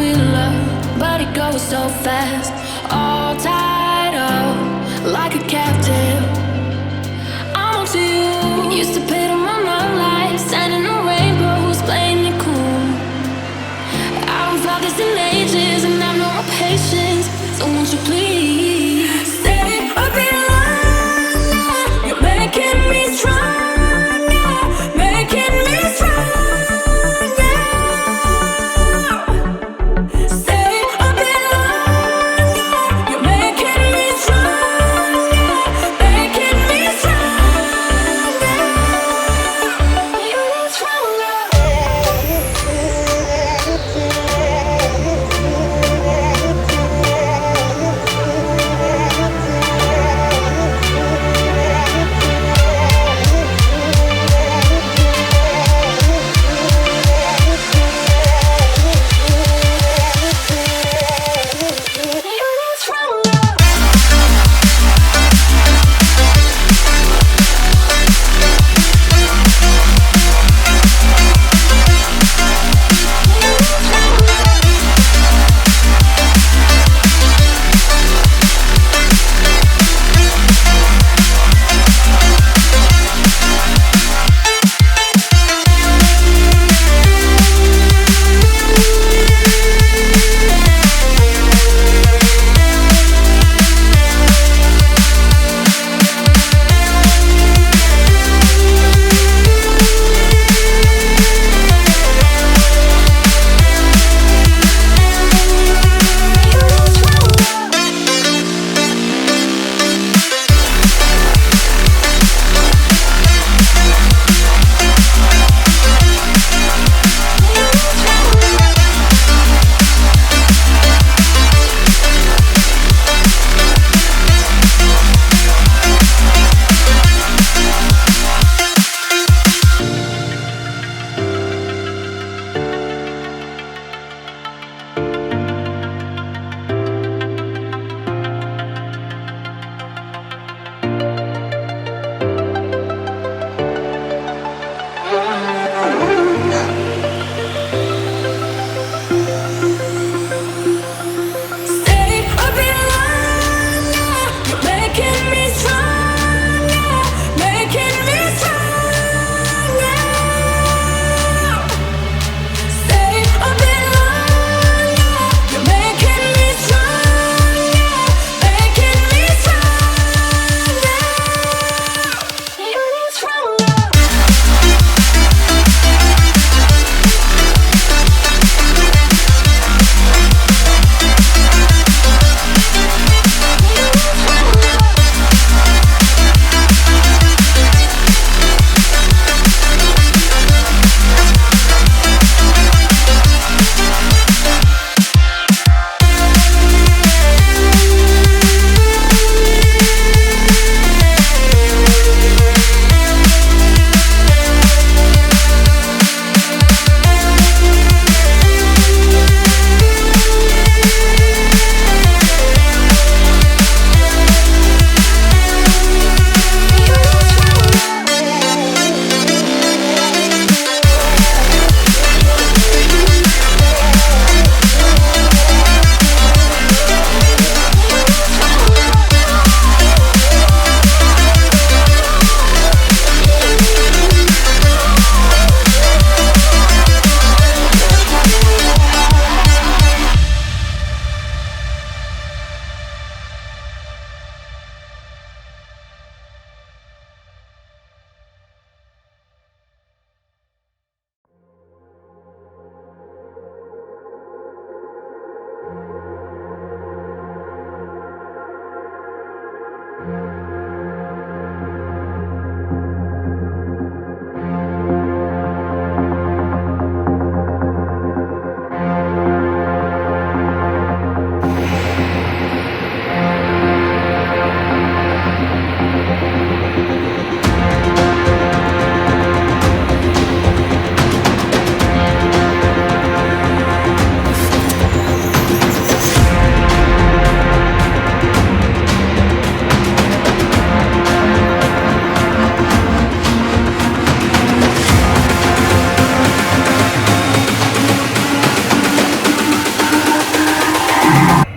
we love, but it goes so fast. All tied up like a captive. I'm on to you. We used to pay to my mom lights, standing on rainbows, playing it cool. I don't felt this in ages, and I've no more patience. So won't you please stay a bit longer? You're making me stronger, making me stronger.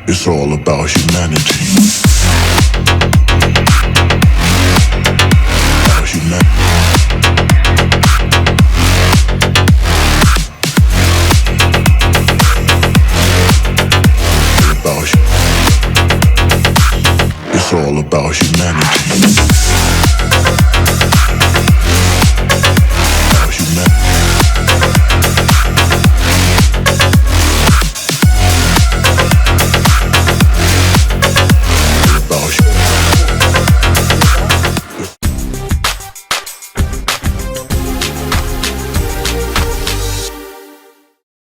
It's all about humanity. About humanity. It's all about humanity.